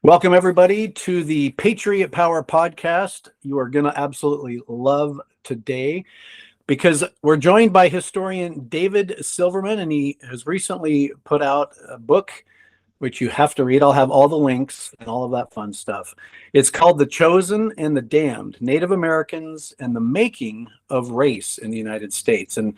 Welcome, everybody, to the Patriot Power Podcast. You are going to absolutely love today because we're joined by historian David Silverman, and he has recently put out a book which you have to read. I'll have all the links and all of that fun stuff. It's called The Chosen and the Damned, Native Americans and the Making of Race in the United States. And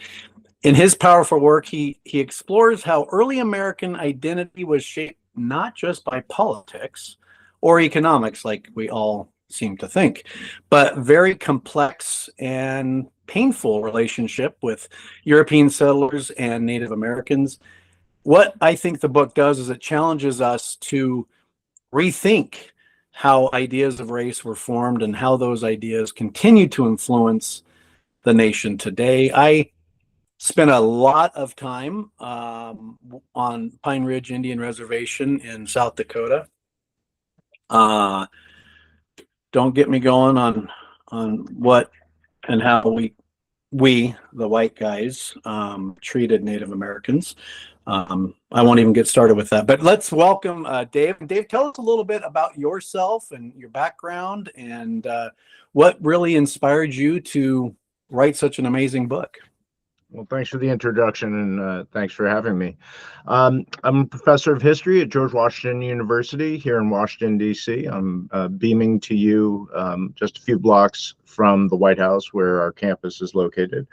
in his powerful work, he explores how early American identity was shaped not just by politics or economics, like we all seem to think, but very complex and painful relationship with European settlers and Native Americans. What I think the book does is it challenges us to rethink how ideas of race were formed and how those ideas continue to influence the nation today. I spent a lot of time on Pine Ridge Indian Reservation in South Dakota. Don't get me going on what and how we the white guys treated Native Americans. I won't even get started with that, but let's welcome Dave. Dave, tell us a little bit about yourself and your background and what really inspired you to write such an amazing book. Well, thanks for the introduction, and thanks for having me. I'm a professor of history at George Washington University here in Washington, D.C. I'm beaming to you just a few blocks from the White House, where our campus is located.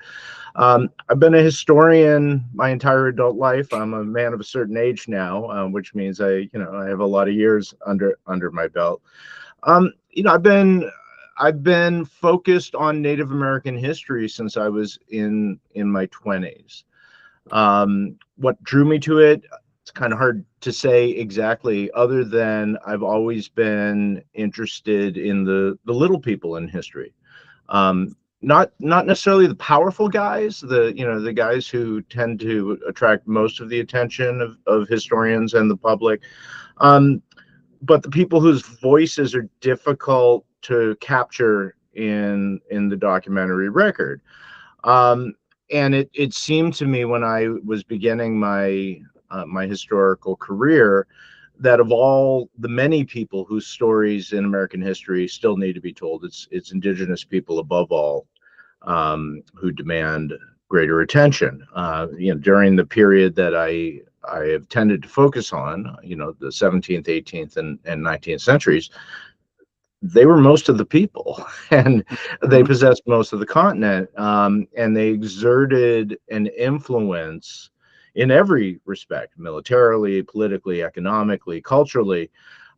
I've been a historian my entire adult life. I'm a man of a certain age now, which means I have a lot of years under my belt. I've been focused on Native American history since I was in my 20s. What drew me to it, it's kind of hard to say exactly, other than I've always been interested in the little people in history. Not necessarily the powerful guys, the guys who tend to attract most of the attention of historians and the public, but the people whose voices are difficult to capture in the documentary record. And it seemed to me when I was beginning my historical career that of all the many people whose stories in American history still need to be told, it's Indigenous people above all who demand greater attention. During the period that I have tended to focus on, the 17th, 18th, and 19th centuries, they were most of the people, and they possessed most of the continent, and they exerted an influence in every respect, militarily, politically, economically, culturally,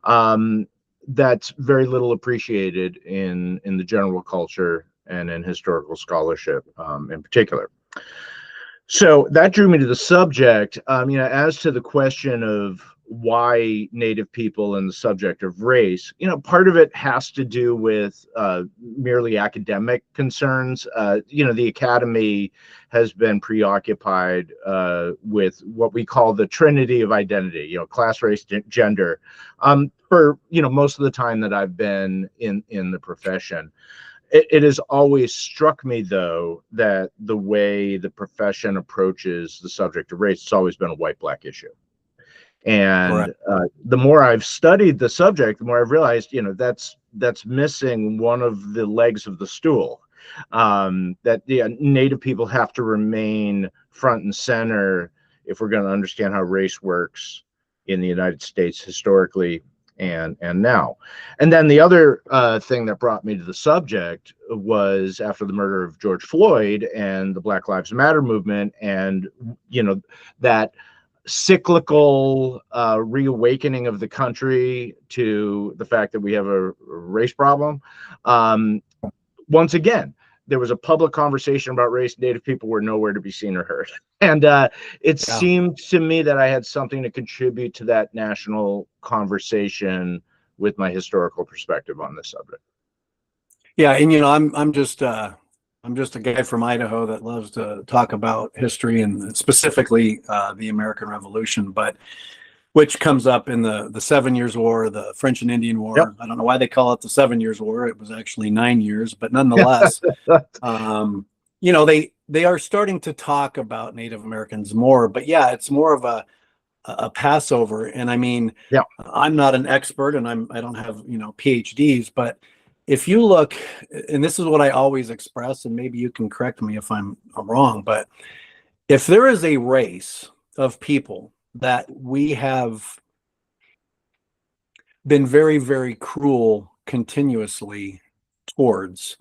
that's very little appreciated in the general culture and in historical scholarship in particular. So that drew me to the subject. As to the question of why Native people and the subject of race, part of it has to do with merely academic concerns. The academy has been preoccupied with what we call the trinity of identity, class, race, gender, for most of the time that I've been in the profession. It has always struck me, though, that the way the profession approaches the subject of race, it's always been a white-black issue. And the more I've studied the subject, the more I've realized, that's missing one of the legs of the stool. That Native people have to remain front and center if we're going to understand how race works in the United States historically and now. And then the other thing that brought me to the subject was after the murder of George Floyd and the Black Lives Matter movement, and that cyclical reawakening of the country to the fact that we have a race problem. Once again, there was a public conversation about race. Native people were nowhere to be seen or heard. And it seemed to me that I had something to contribute to that national conversation with my historical perspective on this subject. Yeah, and I'm just a guy from Idaho that loves to talk about history and specifically the American Revolution, but which comes up in the 7 Years' War, the French and Indian War. Yep. I don't know why they call it the 7 Years' War. It was actually 9 years, but nonetheless, they are starting to talk about Native Americans more. But yeah, it's more of a a Passover. And I mean, Yeah. I'm not an expert, and I don't have, PhDs, but if you look, and this is what I always express, and maybe you can correct me if I'm wrong, but if there is a race of people that we have been very, very cruel continuously towards,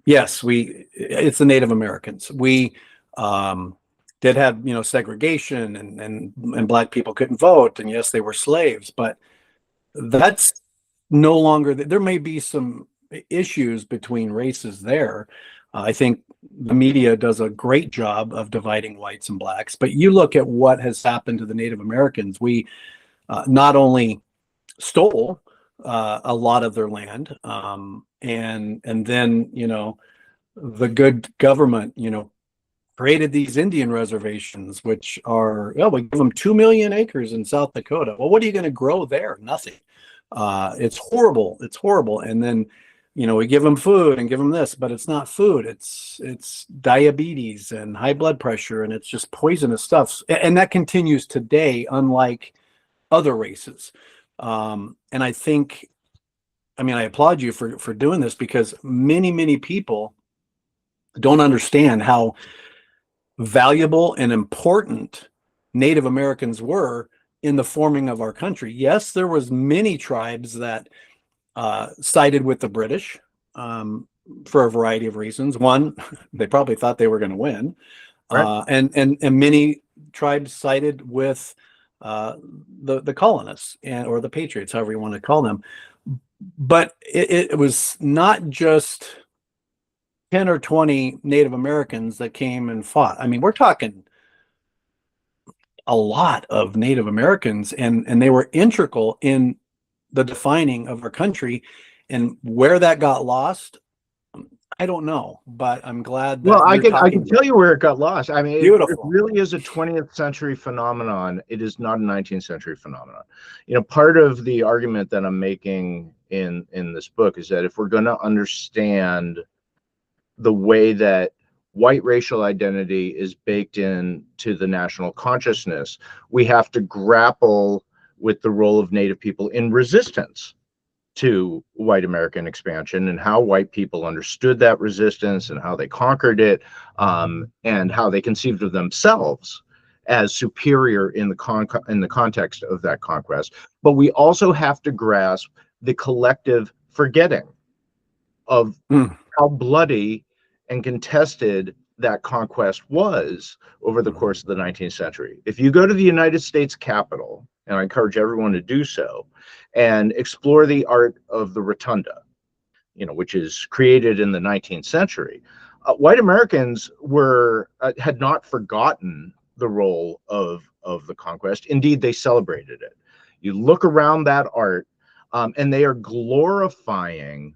yes, it's the Native Americans. We did have, segregation, and black people couldn't vote, and yes, they were slaves, but that's no longer. There may be some issues between races there. I think the media does a great job of dividing whites and blacks, but you look at what has happened to the Native Americans. We not only stole a lot of their land, and then the good government created these Indian reservations, which are, we give them 2 million acres in South Dakota. Well, what are you going to grow there? Nothing. It's horrible. It's horrible. And then, we give them food and give them this, but it's not food. It's diabetes and high blood pressure, and it's just poisonous stuff. And that continues today, unlike other races. And I think, I applaud you for doing this, because many, many people don't understand how valuable and important Native Americans were in the forming of our country. Yes, there was many tribes that sided with the British for a variety of reasons. One, they probably thought they were going to win, Right. and many tribes sided with the colonists or the patriots, however you want to call them. But it was not just 10 or 20 Native Americans that came and fought. We're talking a lot of Native Americans, and they were integral in the defining of our country. And where that got lost, I don't know, but I'm glad that I can tell you where it got lost. It Beautiful. really is a 20th century phenomenon. It is not a 19th century phenomenon. Part of the argument that I'm making in this book is that if we're going to understand the way that white racial identity is baked into the national consciousness, we have to grapple with the role of Native people in resistance to white American expansion, and how white people understood that resistance, and how they conquered it, and how they conceived of themselves as superior in the context of that conquest. But we also have to grasp the collective forgetting of how bloody and contested that conquest was over the course of the 19th century. If you go to the United States Capitol, and I encourage everyone to do so, and explore the art of the rotunda, which is created in the 19th century, white Americans had not forgotten the role of the conquest. Indeed, they celebrated it. You look around that art, and they are glorifying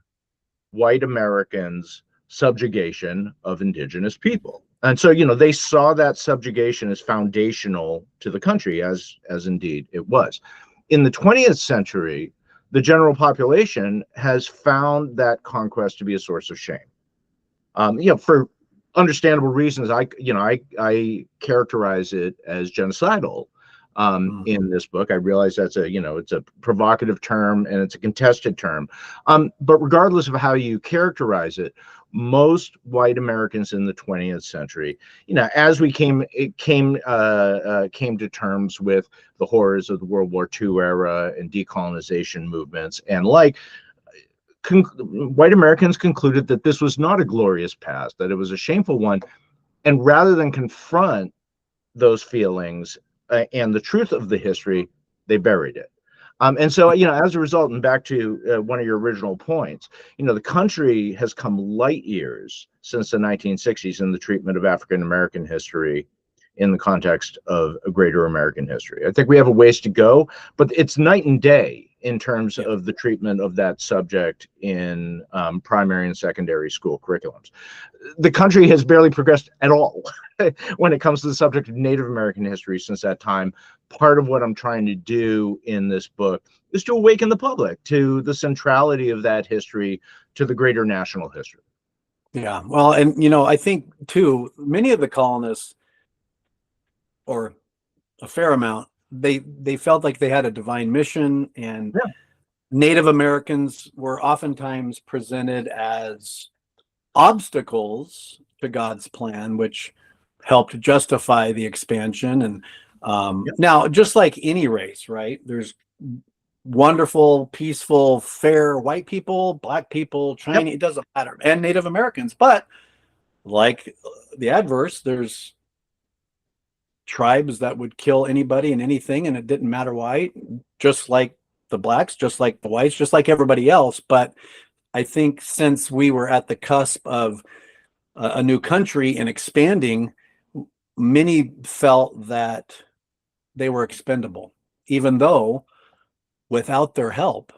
white Americans' subjugation of indigenous people. And so, they saw that subjugation as foundational to the country, as indeed it was. In the 20th century, the general population has found that conquest to be a source of shame. For understandable reasons. I characterize it as genocidal in this book. I realize that's it's a provocative term, and it's a contested term. But regardless of how you characterize it, most white Americans in the 20th century, as we came to terms with the horrors of the World War II era and decolonization movements, and white Americans concluded that this was not a glorious past, that it was a shameful one. And rather than confront those feelings and the truth of the history, they buried it. And so, as a result, and back to one of your original points, the country has come light years since the 1960s in the treatment of African American history in the context of a greater American history. I think we have a ways to go, but it's night and day in terms of the treatment of that subject in primary and secondary school curriculums. The country has barely progressed at all when it comes to the subject of Native American history since that time. Part of what I'm trying to do in this book is to awaken the public to the centrality of that history to the greater national history. Yeah, well, and I think too, many of the colonists, or a fair amount, they felt like they had a divine mission, and Yeah. Native Americans were oftentimes presented as obstacles to God's plan, which helped justify the expansion. And Yep. now, just like any race, right? There's wonderful, peaceful, fair white people, black people, Yep. Chinese, it doesn't matter, and Native Americans. But like the adverse, there's tribes that would kill anybody and anything, and it didn't matter why, just like the blacks, just like the whites, just like everybody else. But I think since we were at the cusp of a new country and expanding, many felt that they were expendable, even though without their help,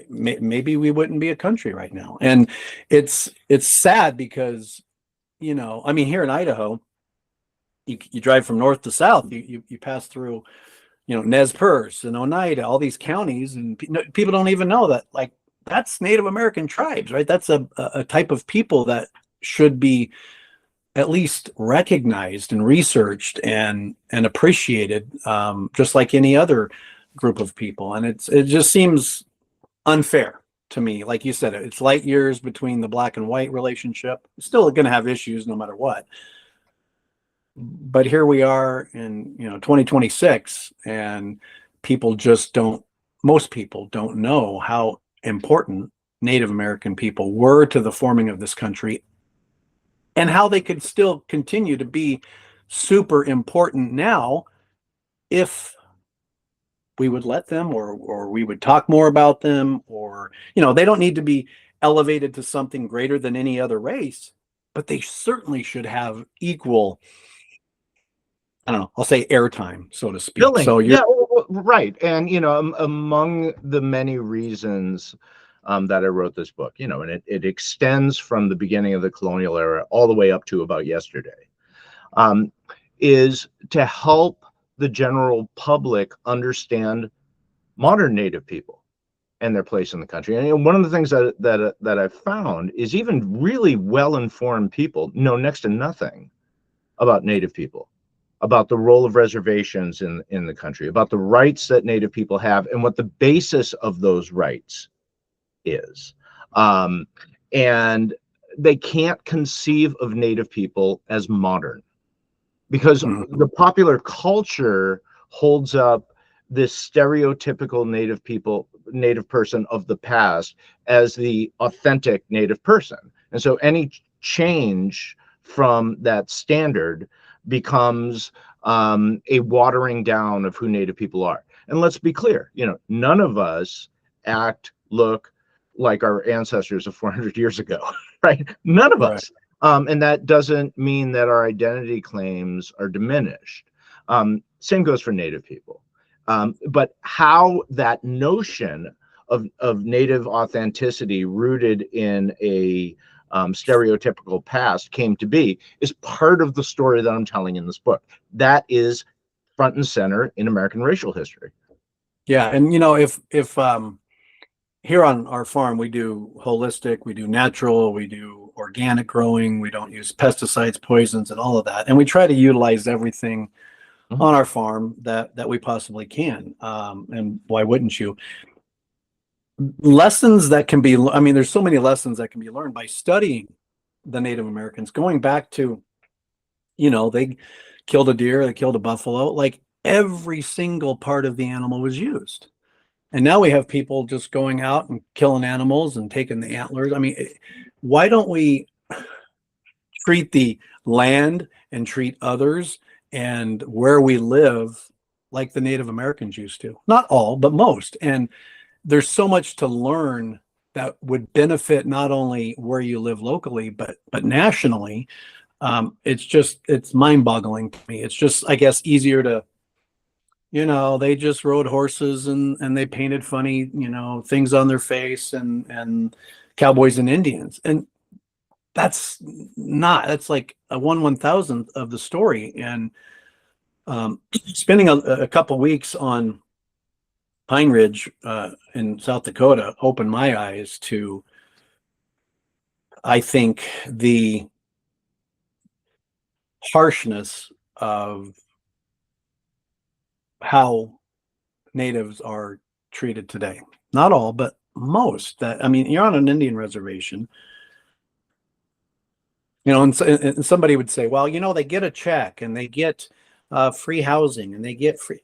maybe we wouldn't be a country right now. And it's sad because, I mean, here in Idaho, you drive from north to south, you pass through, Nez Perce and Oneida, all these counties, and people don't even know that, like, that's Native American tribes, right? That's a type of people that should be at least recognized and researched and appreciated, just like any other group of people. And it just seems unfair to me. Like you said, it's light years between the black and white relationship. Still going to have issues no matter what. But here we are in 2026, and most people don't know how important Native American people were to the forming of this country, and how they could still continue to be super important now if we would let them, or we would talk more about them, or they don't need to be elevated to something greater than any other race, but they certainly should have equal, I don't know, I'll say airtime, so to speak. Billing. So Yeah, right. And among the many reasons that I wrote this book, and it extends from the beginning of the colonial era all the way up to about yesterday, is to help the general public understand modern Native people and their place in the country. And one of the things that I've found is even really well-informed people know next to nothing about Native people, about the role of reservations in the country, about the rights that Native people have, and what the basis of those rights is. And they can't conceive of Native people as modern, because the popular culture holds up this stereotypical Native person of the past as the authentic Native person. And so any change from that standard becomes a watering down of who Native people are. And let's be clear, none of us look like our ancestors of 400 years ago, right? None of us. And that doesn't mean that our identity claims are diminished. Same goes for Native people. But how that notion of Native authenticity rooted in a stereotypical past came to be is part of the story that I'm telling in this book. That is front and center in American racial history. Yeah. And if here on our farm, we do holistic, we do natural, we do organic growing, we don't use pesticides, poisons, and all of that. And we try to utilize everything on our farm that we possibly can. And why wouldn't you? Lessons that can be, I mean, there's so many lessons that can be learned by studying the Native Americans, going back to, they killed a deer, they killed a buffalo, like every single part of the animal was used. And now we have people just going out and killing animals and taking the antlers. I mean, why don't we treat the land and treat others and where we live like the Native Americans used to? Not all, but most. And there's so much to learn that would benefit not only where you live locally, but nationally. It's mind-boggling to me. It's just, I guess, easier to, they just rode horses and they painted funny, things on their face, and cowboys and Indians. And that's like a 1/1000th of the story. And spending a couple weeks on Pine Ridge in South Dakota opened my eyes to, I think, the harshness of how natives are treated today. Not all, but most. That, I mean, you're on an Indian reservation, and somebody would say, well, they get a check and they get free housing and they get free.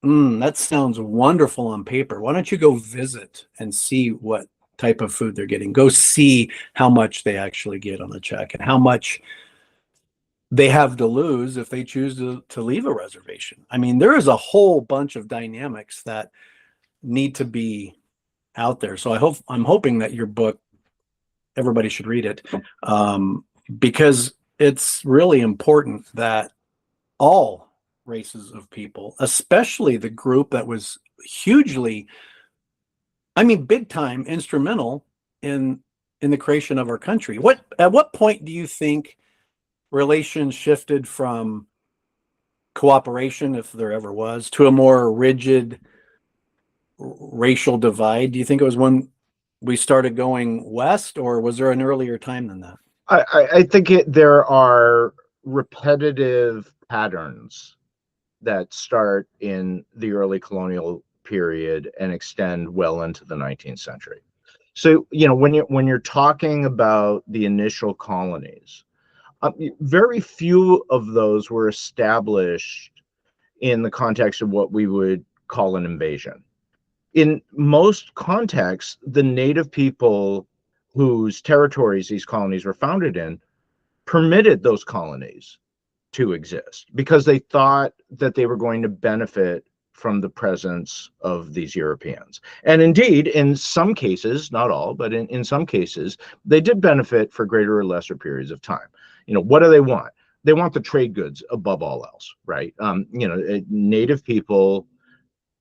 That sounds wonderful on paper. Why don't you go visit and see what type of food they're getting? Go see how much they actually get on the check and how much they have to lose if they choose to leave a reservation. I mean, there is a whole bunch of dynamics that need to be out there. So I'm hoping that your book, everybody should read it, because it's really important that all races of people, especially the group that was hugely, I mean, big time instrumental in the creation of our country. At what point do you think relations shifted from cooperation, if there ever was, to a more rigid racial divide? Do you think it was when we started going west, or was there an earlier time than that? I think there are repetitive patterns that start in the early colonial period and extend well into the 19th century. So, when you're talking about the initial colonies, very few of those were established in the context of what we would call an invasion. In most contexts, the native people whose territories these colonies were founded in permitted those colonies to exist because they thought that they were going to benefit from the presence of these Europeans. And indeed, in some cases, not all, but in some cases, they did benefit for greater or lesser periods of time. What do they want? They want the trade goods above all else, right? Native people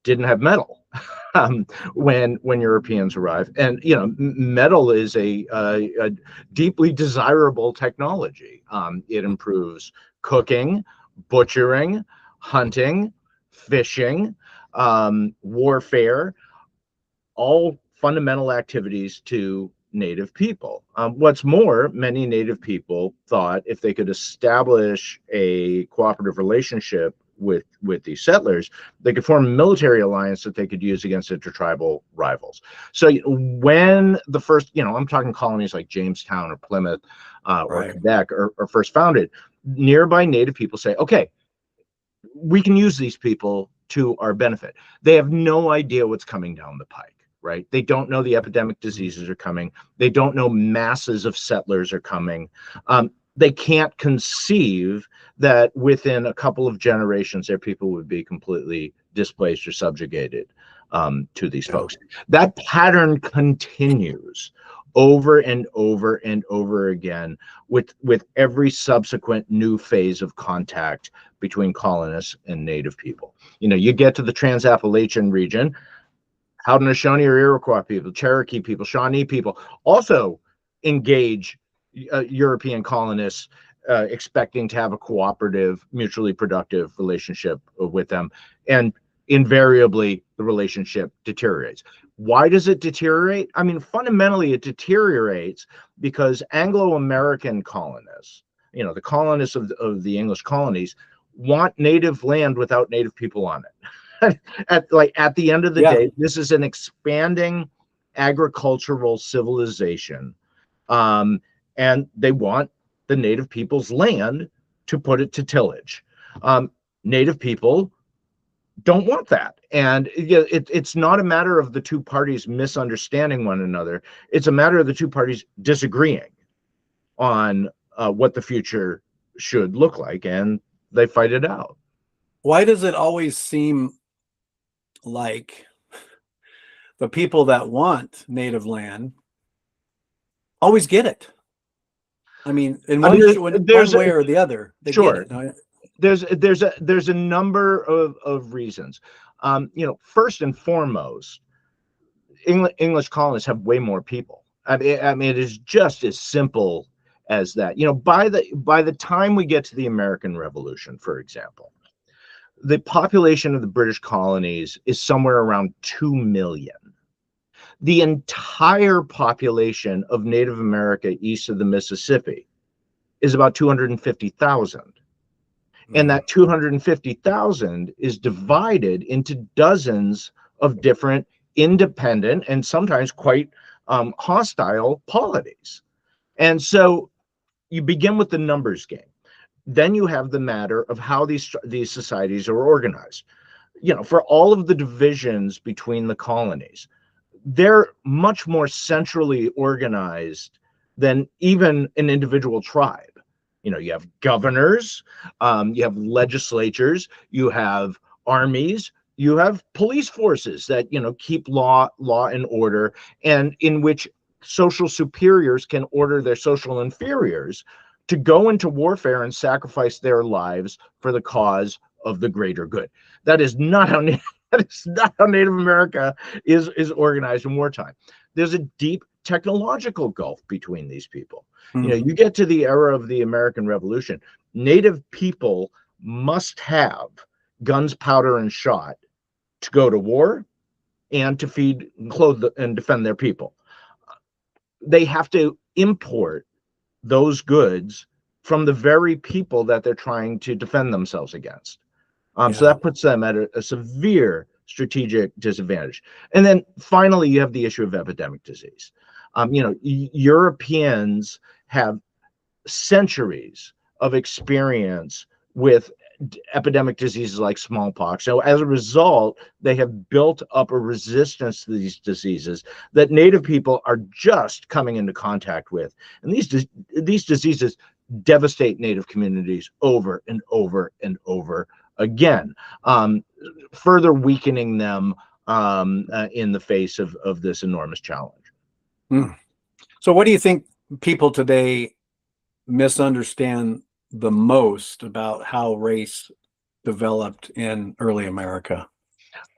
didn't have metal when Europeans arrived, and metal is a deeply desirable technology. It improves cooking, butchering, hunting, fishing, warfare, all fundamental activities to native people. What's more, many native people thought if they could establish a cooperative relationship with these settlers, they could form a military alliance that they could use against intertribal rivals. So when the first, I'm talking colonies like Jamestown or Plymouth or Quebec are first founded, nearby native people say, okay, we can use these people to our benefit. They have no idea what's coming down the pike, right? They don't know the epidemic diseases are coming. They don't know masses of settlers are coming. They can't conceive that within a couple of generations, their people would be completely displaced or subjugated to these folks. That pattern continues over and over and over again with every subsequent new phase of contact between colonists and native people. You get to the Trans-Appalachian region, Haudenosaunee or Iroquois people, Cherokee people, Shawnee people also engage European colonists, expecting to have a cooperative, mutually productive relationship with them. And invariably, the relationship deteriorates. Why does it deteriorate? I mean, fundamentally, it deteriorates because Anglo-American colonists, the colonists of the English colonies, want native land without native people on it. At the end of the day, this is an expanding agricultural civilization. And they want the native people's land to put it to tillage. Native people don't want that. And it's not a matter of the two parties misunderstanding one another. It's a matter of the two parties disagreeing on what the future should look like, and they fight it out. Why does it always seem like the people that want native land always get it? I mean, in one way or the other, they sure. get it. There's a number of reasons. First and foremost, English colonists have way more people. I mean, it is just as simple as that. By the time we get to the American Revolution, for example, the population of the British colonies is somewhere around 2 million. The entire population of Native America east of the Mississippi is about 250,000. And that 250,000 is divided into dozens of different independent and sometimes quite hostile polities. And so you begin with the numbers game. Then you have the matter of how these societies are organized. You know, for all of the divisions between the colonies, they're much more centrally organized than even an individual tribe. You know, you have governors, you have legislatures, you have armies, you have police forces that, you know, keep law and order, and in which social superiors can order their social inferiors to go into warfare and sacrifice their lives for the cause of the greater good. That is not how Native America is organized in wartime. There's a deep technological gulf between these people. You know, you get to the era of the American Revolution, Native people must have guns, powder, and shot to go to war and to feed, clothe, and defend their people. They have to import those goods from the very people that they're trying to defend themselves against. So that puts them at a severe strategic disadvantage. And then finally, you have the issue of epidemic disease. You know, Europeans have centuries of experience with epidemic diseases like smallpox. So as a result, they have built up a resistance to these diseases that Native people are just coming into contact with. And these diseases devastate Native communities over and over and over again, further weakening them in the face of this enormous challenge. So what do you think people today misunderstand the most about how race developed in early America?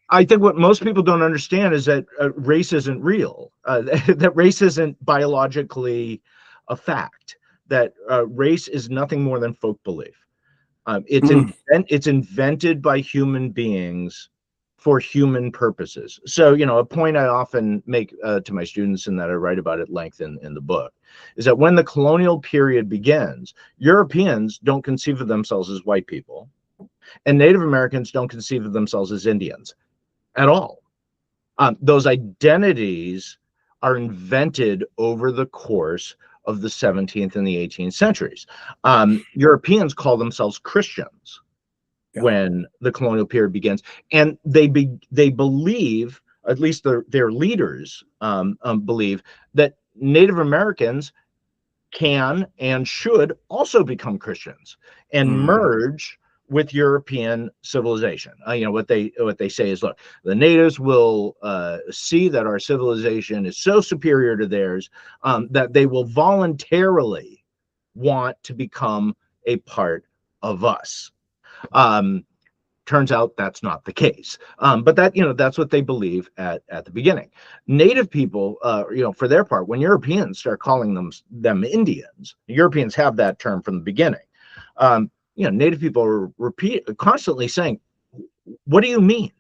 I think what most people don't understand is that race isn't real, that race isn't biologically a fact, that race is nothing more than folk belief. It's invented by human beings for human purposes. So, you know, a point I often make to my students, and that I write about at length in the book, is that when the colonial period begins, Europeans don't conceive of themselves as white people, and Native Americans don't conceive of themselves as Indians at all. Those identities are invented over the course of the 17th and the 18th centuries. Europeans call themselves Christians when the colonial period begins, and they believe, at least their leaders believe, that Native Americans can and should also become Christians and merge with European civilization. You know, what they say is, look, the natives will see that our civilization is so superior to theirs that they will voluntarily want to become a part of us. Turns out that's not the case, but that, you know, that's what they believe at the beginning. Native people, you know, for their part, when Europeans start calling them Indians, Europeans have that term from the beginning. You know, Native people are constantly saying, "What do you mean?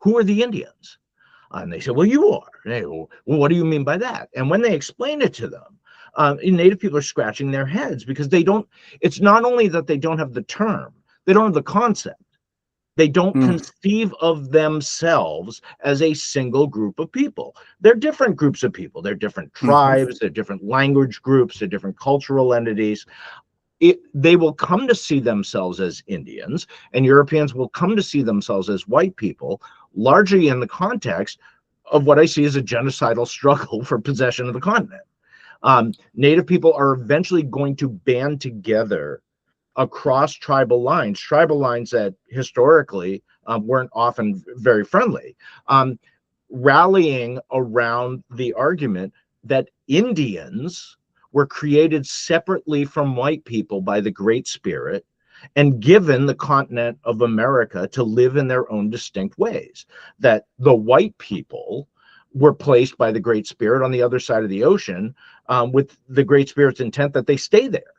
Who are the Indians?" And they say, "Well, you are." And they go, "Well, what do you mean by that?" And when they explain it to them, Native people are scratching their heads because they don't. It's not only that they don't have the term, they don't have the concept. They don't conceive of themselves as a single group of people. They're different groups of people. They're different tribes. They're different language groups. They're different cultural entities. They will come to see themselves as Indians, and Europeans will come to see themselves as white people, largely in the context of what I see as a genocidal struggle for possession of the continent. Native people are eventually going to band together across tribal lines that historically weren't often very friendly, rallying around the argument that Indians were created separately from white people by the Great Spirit and given the continent of America to live in their own distinct ways, that the white people were placed by the Great Spirit on the other side of the ocean with the Great Spirit's intent that they stay there.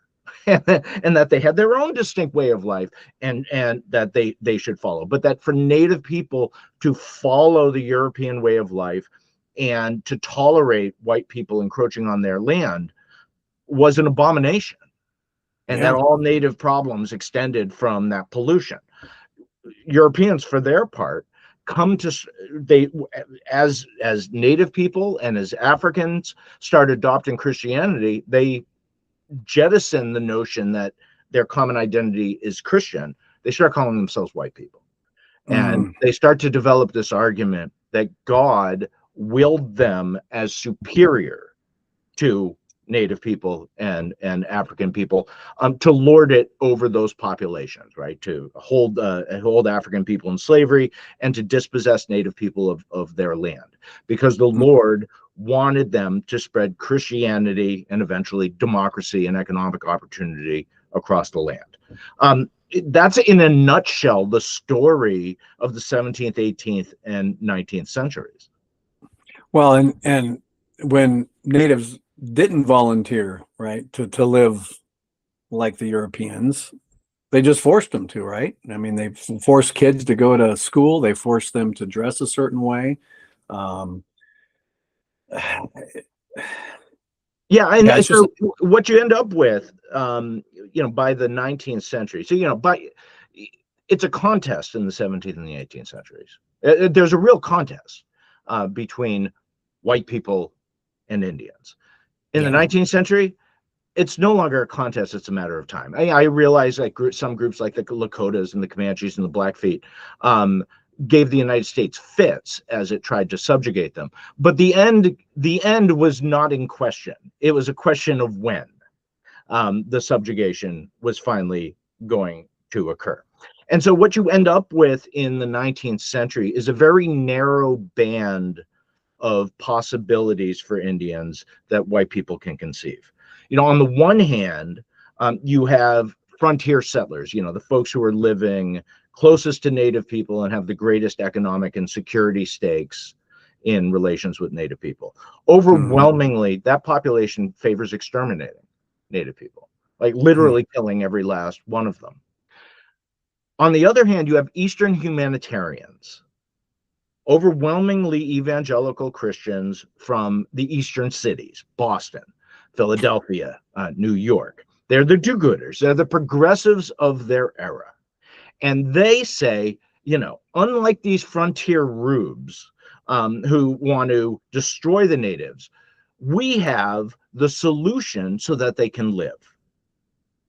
And that they had their own distinct way of life and that they should follow. But that for Native people to follow the European way of life and to tolerate white people encroaching on their land was an abomination. and that all native problems extended from that pollution. Europeans, for their part, come to they as native people and as Africans start adopting Christianity, they jettison the notion that their common identity is Christian. They start calling themselves white people. And they start to develop this argument that God willed them as superior to native people and African people, to lord it over those populations, right? To hold African people in slavery and to dispossess native people of their land, because the Lord wanted them to spread Christianity and eventually democracy and economic opportunity across the land. That's in a nutshell the story of the 17th, 18th, and 19th centuries. Well, and when natives didn't volunteer, right, to live like the Europeans, they just forced them to, right? I mean, they forced kids to go to school. They forced them to dress a certain way. Yeah, and so what you end up with, by the 19th century, so, it's a contest in the 17th and the 18th centuries. There's a real contest between white people and Indians. In the 19th century, it's no longer a contest, it's a matter of time. I realize like some groups like the Lakotas and the Comanches and the Blackfeet gave the United States fits as it tried to subjugate them. But the end was not in question. It was a question of when the subjugation was finally going to occur. And so what you end up with in the 19th century is a very narrow band of possibilities for Indians that white people can conceive. On the one hand, you have frontier settlers, the folks who are living closest to native people and have the greatest economic and security stakes in relations with native people. Overwhelmingly, that population favors exterminating native people, like literally killing every last one of them. On the other hand, you have Eastern humanitarians, overwhelmingly evangelical Christians from the eastern cities, Boston, Philadelphia, New York. They're the do-gooders. They're the progressives of their era. And they say, unlike these frontier rubes who want to destroy the natives, we have the solution so that they can live.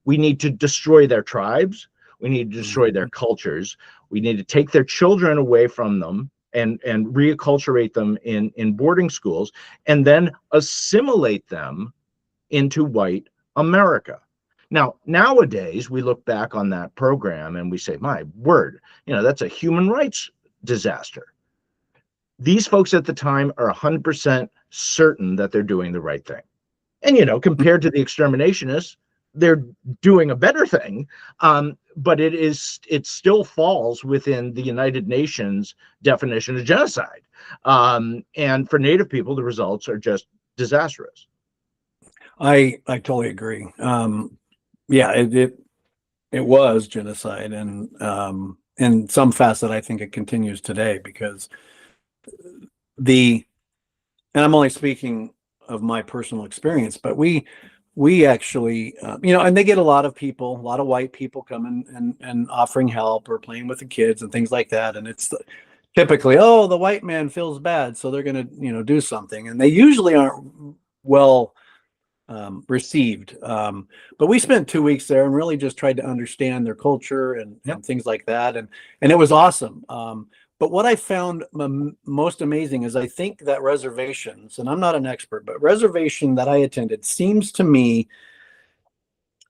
We need to destroy their tribes. We need to destroy their cultures. We need to take their children away from them and reacculturate them in boarding schools, and then assimilate them into white America. Now, nowadays, we look back on that program and we say, my word, that's a human rights disaster. These folks at the time are 100% certain that they're doing the right thing. And, compared to the exterminationists, they're doing a better thing. But it still falls within the United Nations definition of genocide. And for Native people, the results are just disastrous. I totally agree. It was genocide, and in some facet, I think it continues today, because and I'm only speaking of my personal experience, but we actually, and they get a lot of white people coming and offering help or playing with the kids and things like that. And it's typically, the white man feels bad, so they're going to, do something. And they usually aren't well received. But we spent 2 weeks there and really just tried to understand their culture and things like that. And it was awesome. But what I found most amazing is I think that reservations, and I'm not an expert, but reservation that I attended seems to me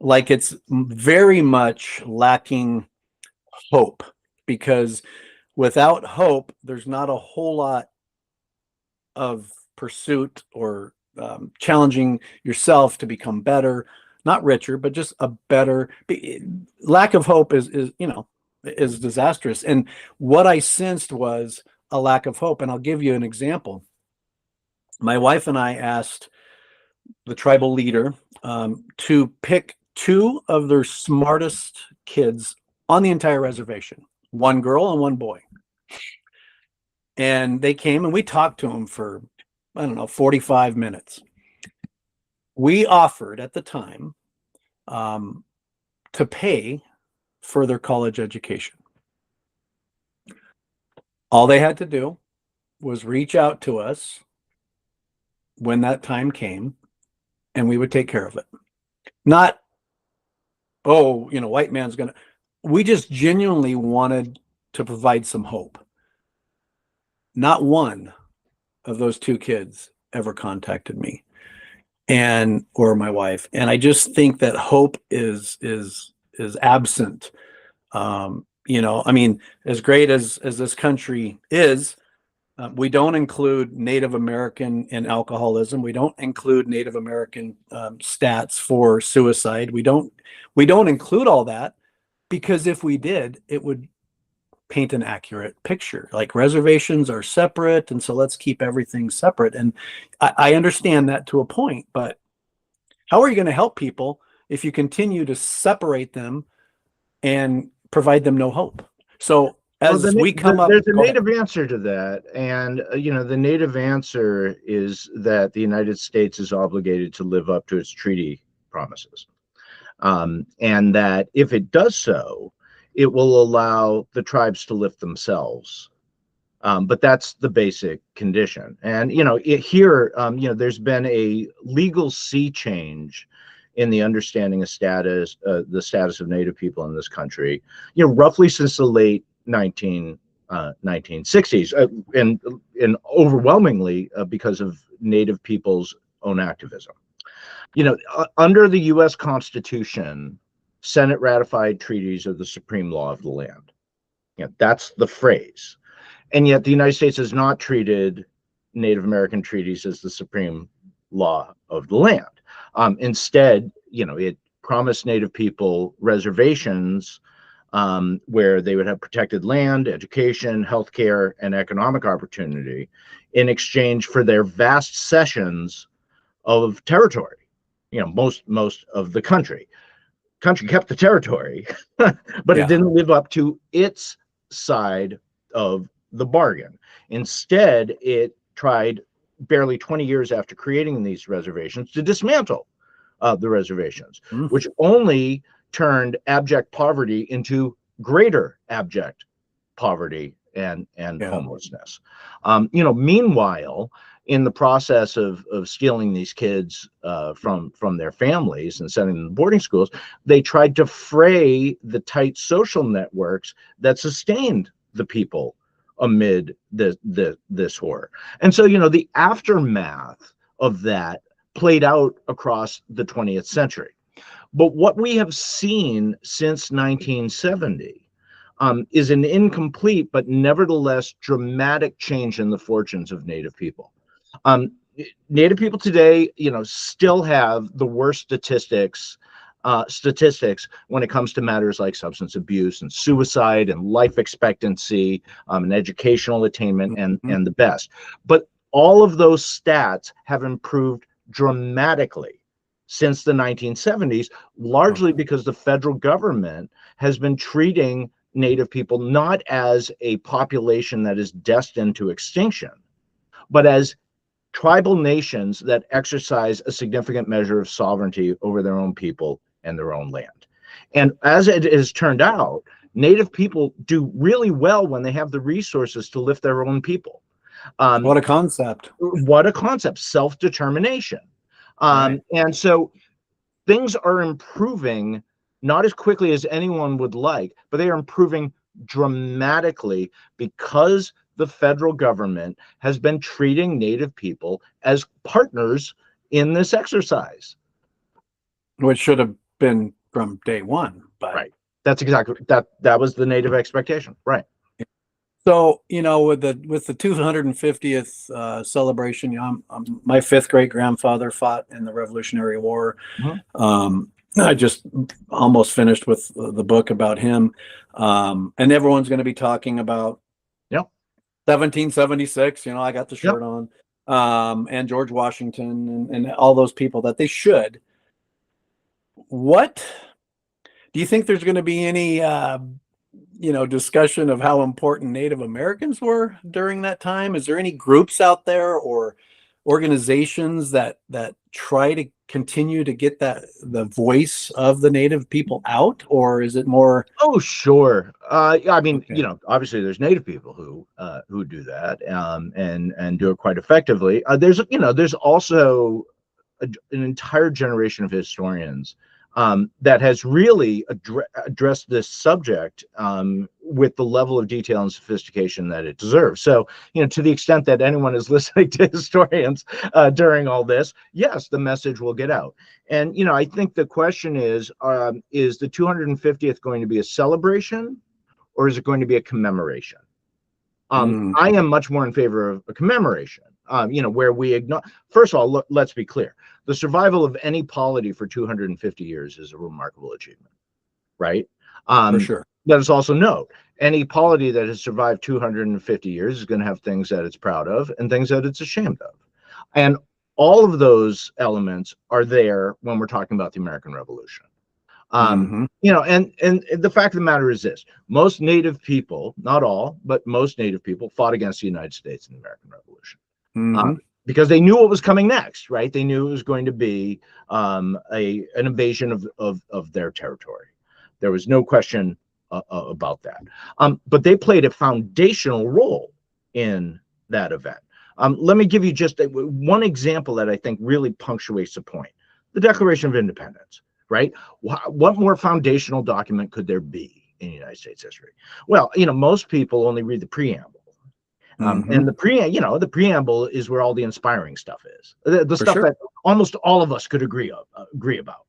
like it's very much lacking hope, because without hope, there's not a whole lot of pursuit or challenging yourself to become better, not richer, but just a better. Lack of hope is disastrous. And what I sensed was a lack of hope. And I'll give you an example. My wife and I asked the tribal leader to pick two of their smartest kids on the entire reservation, one girl and one boy. And they came and we talked to them for, 45 minutes. We offered at the time to pay for their college education. All they had to do was reach out to us when that time came, and we would take care of it. Not, oh, white man's gonna. We just genuinely wanted to provide some hope. Not one of those two kids ever contacted me or my wife, and I just think that hope is absent. As great as this country is, we don't include Native American in alcoholism. We don't include Native American stats for suicide. We don't include all that, because if we did, it would paint an accurate picture. Like, reservations are separate, and so let's keep everything separate. And I understand that to a point, but how are you going to help people if you continue to separate them and provide them no hope? So there's a native answer to that, and the native answer is that the United States is obligated to live up to its treaty promises, and that if it does so, it will allow the tribes to lift themselves. But that's the basic condition. And there's been a legal sea change in the understanding of the status of Native people in this country, roughly since the late 1960s, and overwhelmingly because of Native people's own activism. Under the U.S. Constitution, Senate ratified treaties are the supreme law of the land. That's the phrase. And yet the United States has not treated Native American treaties as the supreme law of the land. Instead, it promised Native people reservations where they would have protected land, education, healthcare, and economic opportunity in exchange for their vast cessions of territory. Most of the country kept the territory, but it didn't live up to its side of the bargain. Instead, it tried, barely 20 years after creating these reservations, to dismantle the reservations, which only turned abject poverty into greater abject poverty and homelessness. Meanwhile, in the process of stealing these kids from their families and sending them to boarding schools, they tried to fray the tight social networks that sustained the people amid this horror. And so, the aftermath of that played out across the 20th century. But what we have seen since 1970 is an incomplete but nevertheless dramatic change in the fortunes of Native people. Native people today, still have the worst statistics when it comes to matters like substance abuse and suicide and life expectancy and educational attainment and the best. But all of those stats have improved dramatically since the 1970s, largely because the federal government has been treating Native people not as a population that is destined to extinction, but as tribal nations that exercise a significant measure of sovereignty over their own people and their own land. And as it has turned out, Native people do really well when they have the resources to lift their own people. What a concept. What a concept, self-determination. Right. And so things are improving, not as quickly as anyone would like, but they are improving dramatically because the federal government has been treating Native people as partners in this exercise. Which should have been from day one. But right. That's exactly that was the Native expectation. Right. So, with the 250th celebration, my fifth great grandfather fought in the Revolutionary War. I just almost finished with the book about him. And everyone's going to be talking about 1776, I got the shirt on, and George Washington and all those people that they should. What do you think there's going to be any, discussion of how important Native Americans were during that time? Is there any groups out there or organizations that try to continue to get the voice of the Native people out, or is it more? Oh, sure. I mean, Okay. obviously there's Native people who do that, and do it quite effectively. There's also an entire generation of historians that has really addressed this subject with the level of detail and sophistication that it deserves. So, to the extent that anyone is listening to historians during all this, yes, the message will get out. And, I think the question is the 250th going to be a celebration, or is it going to be a commemoration? I am much more in favor of a commemoration, where we ignore. First of all, look, let's be clear. The survival of any polity for 250 years is a remarkable achievement, right? For sure. Let us also note, any polity that has survived 250 years is going to have things that it's proud of and things that it's ashamed of. And all of those elements are there when we're talking about the American Revolution. And the fact of the matter is this: most Native people, not all, but most Native people fought against the United States in the American Revolution. Because they knew what was coming next, right? They knew it was going to be an invasion of their territory. There was no question about that. But they played a foundational role in that event. Let me give you just one example that I think really punctuates the point: the Declaration of Independence, right? What more foundational document could there be in United States history? Well, most people only read the preamble. And the preamble is where all the inspiring stuff is, the stuff that almost all of us could agree about.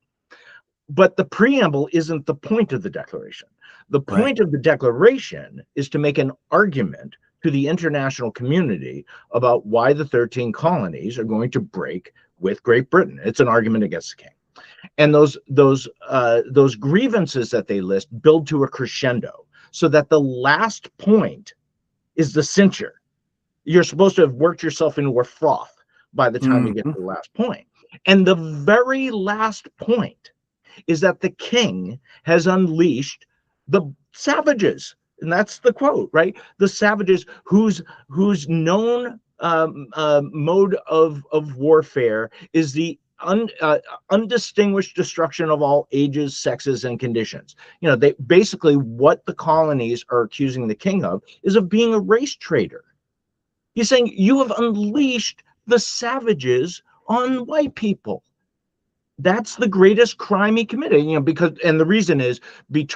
But the preamble isn't the point of the Declaration. The point of the Declaration is to make an argument to the international community about why the 13 colonies are going to break with Great Britain. It's an argument against the king. And those grievances that they list build to a crescendo, so that the last point is the censure. You're supposed to have worked yourself into a froth by the time you get to the last point. And the very last point is that the king has unleashed the savages. And that's the quote, right? The savages whose known mode of warfare is the undistinguished destruction of all ages, sexes, and conditions. They basically, what the colonies are accusing the king of is of being a race traitor. He's saying, you have unleashed the savages on white people. That's the greatest crime he committed, because, and the reason is,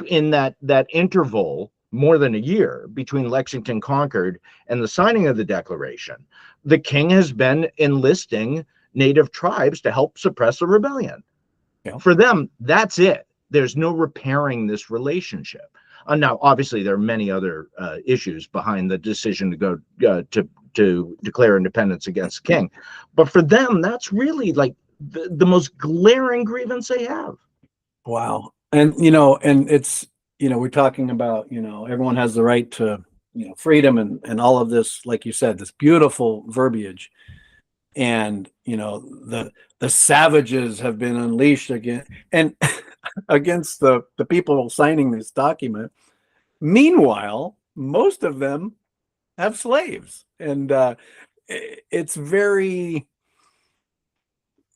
in that interval, more than a year between Lexington Concord and the signing of the Declaration, the king has been enlisting Native tribes to help suppress the rebellion. For them, that's it. There's no repairing this relationship. Now, obviously, there are many other issues behind the decision to go to declare independence against the king, but for them, that's really like the most glaring grievance they have. Wow. And and it's we're talking about everyone has the right to freedom and all of this, like you said, this beautiful verbiage. And the savages have been unleashed again and against the people signing this document. Meanwhile, most of them have slaves, and it's very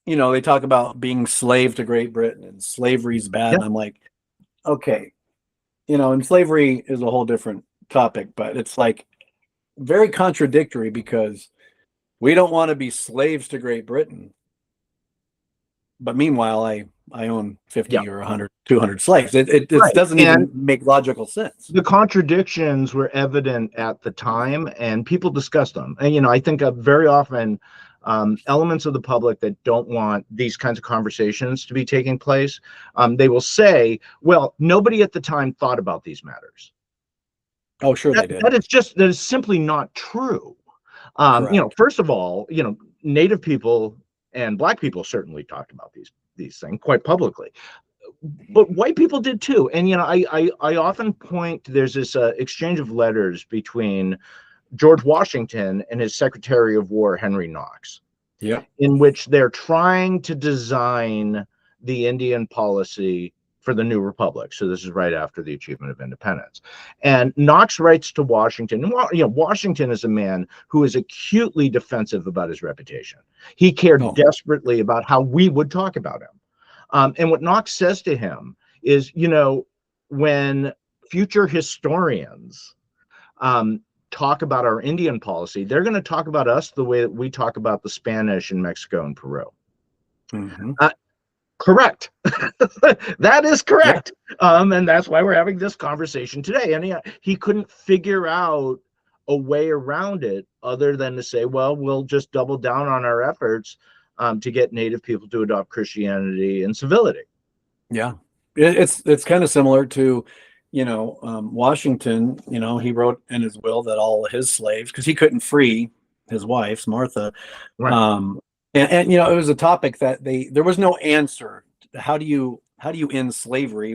they talk about being slave to Great Britain and slavery's bad. And I'm like, okay, and slavery is a whole different topic, but it's like very contradictory, because we don't want to be slaves to Great Britain, but meanwhile, I own 50 or 100, 200 slaves. It doesn't even make logical sense. The contradictions were evident at the time, and people discussed them. And, I think very often elements of the public that don't want these kinds of conversations to be taking place, they will say, well, nobody at the time thought about these matters. Oh, sure they did. That is simply not true. First of all, Native people and Black people certainly talked about these things quite publicly, but white people did too. And I often point to, there's this exchange of letters between George Washington and his Secretary of War Henry Knox, in which they're trying to design the Indian policy for the new republic. So this is right after the achievement of independence. And Knox writes to Washington. And, Washington is a man who is acutely defensive about his reputation. He cared desperately about how we would talk about him. And what Knox says to him is, when future historians talk about our Indian policy, they're going to talk about us the way that we talk about the Spanish in Mexico and Peru. Mm-hmm. Correct. That is correct. Yeah. And that's why we're having this conversation today. And he couldn't figure out a way around it other than to say, well, we'll just double down on our efforts to get Native people to adopt Christianity and civility. Yeah. It's kind of similar to, Washington, he wrote in his will that all his slaves, because he couldn't free his wife, Martha. Right. And it was a topic that there was no answer. How do you end slavery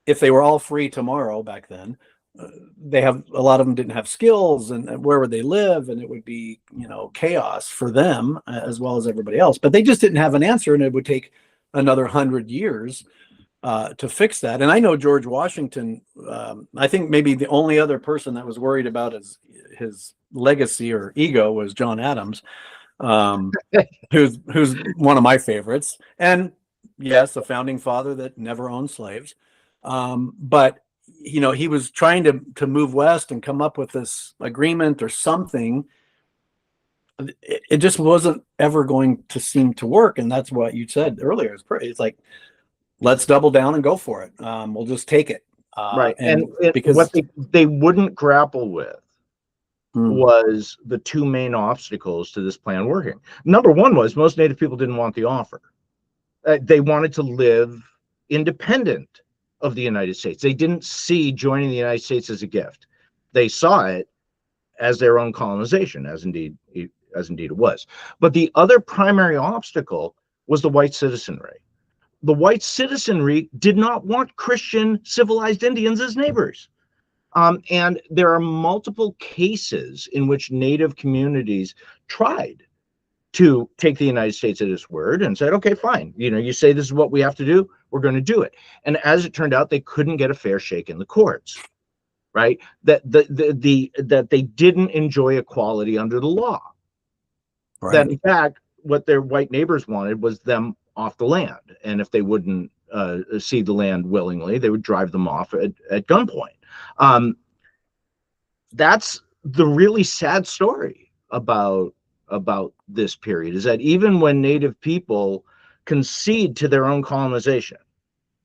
if they were all free tomorrow back then? A lot of them didn't have skills, and where would they live? And it would be, chaos for them as well as everybody else. But they just didn't have an answer, and it would take another 100 years to fix that. And I know George Washington, I think maybe the only other person that was worried about his legacy or ego was John Adams, who's one of my favorites. And yes, a founding father that never owned slaves. But he was trying to move west and come up with this agreement or something. It just wasn't ever going to seem to work. And that's what you said earlier. It's like, let's double down and go for it. We'll just take it. Right. And because what they wouldn't grapple with was the two main obstacles to this plan working. Number one was most Native people didn't want the offer. They wanted to live independent of the United States. They didn't see joining the United States as a gift. They saw it as their own colonization, as indeed it was. But the other primary obstacle was the white citizenry. The white citizenry did not want Christian civilized Indians as neighbors. And there are multiple cases in which Native communities tried to take the United States at its word and said, okay, fine. You say this is what we have to do, we're going to do it. And as it turned out, they couldn't get a fair shake in the courts, right? That they didn't enjoy equality under the law. Right. That in fact, what their white neighbors wanted was them off the land. And if they wouldn't cede the land willingly, they would drive them off at gunpoint. That's the really sad story about this period, is that even when Native people concede to their own colonization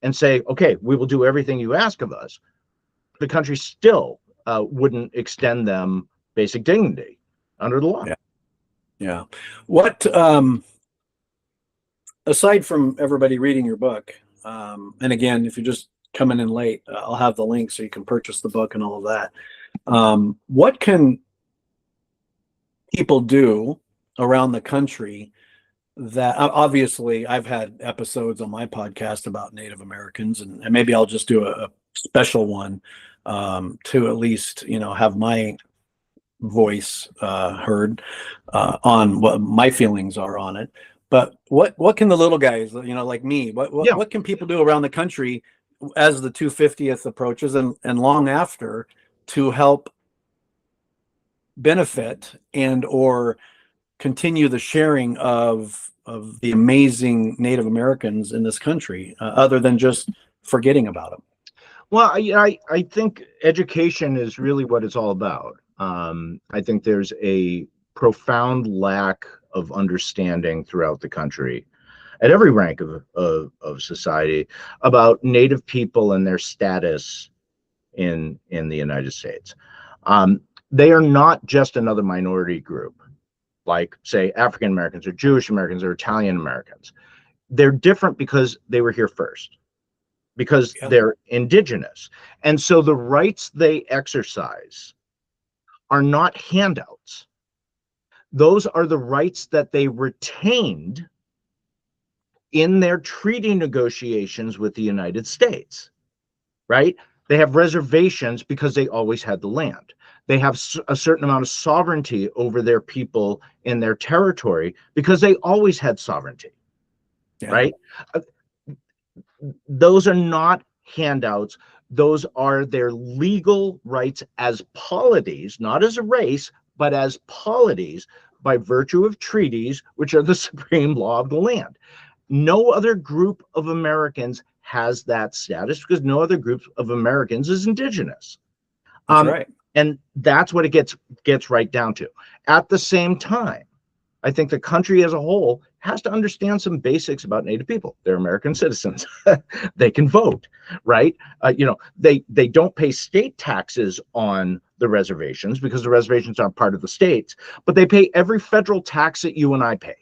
and say, okay, we will do everything you ask of us, the country still wouldn't extend them basic dignity under the law. Yeah. What, aside from everybody reading your book, and again, if you're just coming in late, I'll have the link so you can purchase the book and all of that. What can people do around the country that, obviously I've had episodes on my podcast about Native Americans, and maybe I'll just do a special one to at least, have my voice heard on what my feelings are on it. But what can the little guys, like me, what can people do around the country as the 250th approaches and long after to help benefit and or continue the sharing of the amazing Native Americans in this country, other than just forgetting about them? Well, I think education is really what it's all about. I think there's a profound lack of understanding throughout the country at every rank of society about Native people and their status in the United States. They are not just another minority group, like, say, African Americans or Jewish Americans or Italian Americans. They're different because they were here first, because they're indigenous. And so the rights they exercise are not handouts. Those are the rights that they retained in their treaty negotiations with the United States, right? They have reservations because they always had the land. They have a certain amount of sovereignty over their people in their territory because they always had sovereignty, right? those are not handouts. Those are their legal rights as polities, not as a race, but as polities by virtue of treaties, which are the supreme law of the land. No other group of Americans has that status because no other group of Americans is indigenous. That's right. And that's what it gets right down to. At the same time, I think the country as a whole has to understand some basics about Native people. They're American citizens. They can vote, right? They don't pay state taxes on the reservations because the reservations aren't part of the states, but they pay every federal tax that you and I pay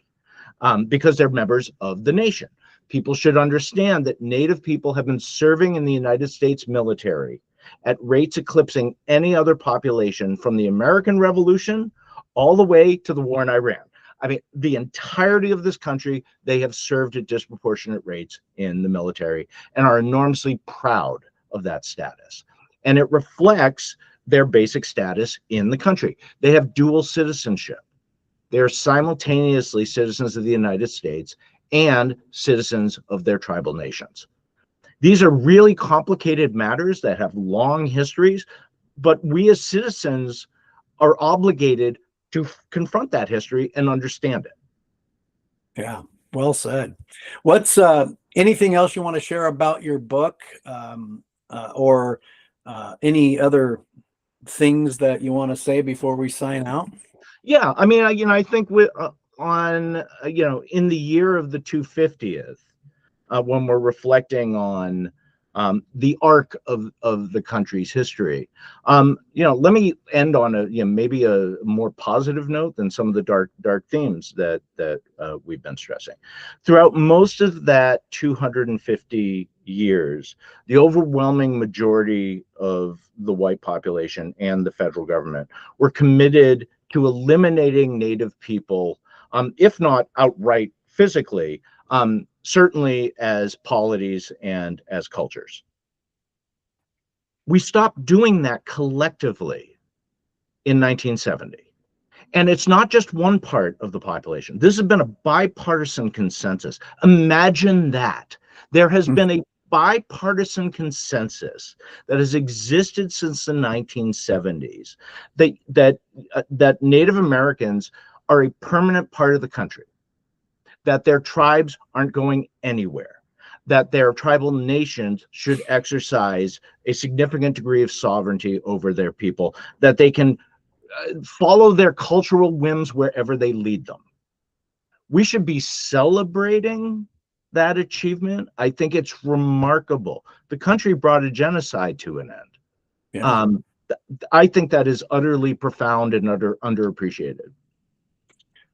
because they're members of the nation. People should understand that Native people have been serving in the United States military at rates eclipsing any other population from the American Revolution all the way to the war in Iran. I mean, the entirety of this country, they have served at disproportionate rates in the military and are enormously proud of that status. And it reflects their basic status in the country. They have dual citizenship. They are simultaneously citizens of the United States and citizens of their tribal nations. These are really complicated matters that have long histories, but we as citizens are obligated to confront that history and understand it. Yeah, well said. What's anything else you want to share about your book, or any other things that you want to say before we sign out? Yeah, I mean, I think in the year of the 250th, when we're reflecting on the arc of the country's history, let me end on maybe a more positive note than some of the dark themes that we've been stressing. Throughout most of that 250 years, the overwhelming majority of the white population and the federal government were committed to eliminating Native people, if not outright physically, certainly as polities and as cultures. We stopped doing that collectively in 1970. And it's not just one part of the population. This has been a bipartisan consensus. Imagine that. There has been a bipartisan consensus that has existed since the 1970s that Native Americans are a permanent part of the country, that their tribes aren't going anywhere, that their tribal nations should exercise a significant degree of sovereignty over their people, that they can follow their cultural whims wherever they lead them. We should be celebrating that achievement. I think it's remarkable. The country brought a genocide to an end. Yeah. I think that is utterly profound and underappreciated.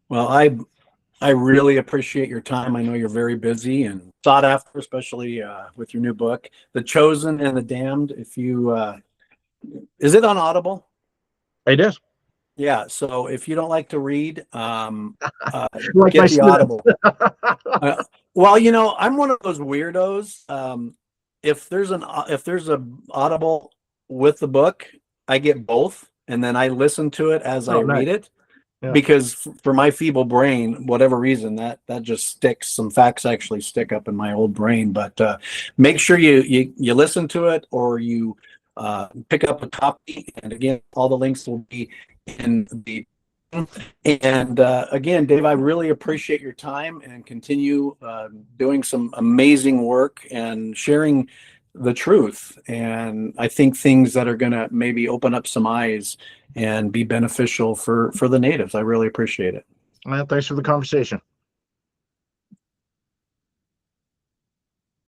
Well, I really appreciate your time. I know you're very busy and sought after, especially with your new book, The Chosen and the Damned. If you, is it on Audible? It is. Yeah. So if you don't like to read, like get the Audible. Well, I'm one of those weirdos. If there's an Audible with the book, I get both, and then I listen to it as I read it. Yeah. Because for my feeble brain, whatever reason, that just sticks. Some facts actually stick up in my old brain. But make sure you listen to it, or you pick up a copy. And again, all the links will be in the. And again, Dave, I really appreciate your time, and continue doing some amazing work and sharing the truth. And I think things that are going to maybe open up some eyes and be beneficial for the natives. I really appreciate it. Well, thanks for the conversation.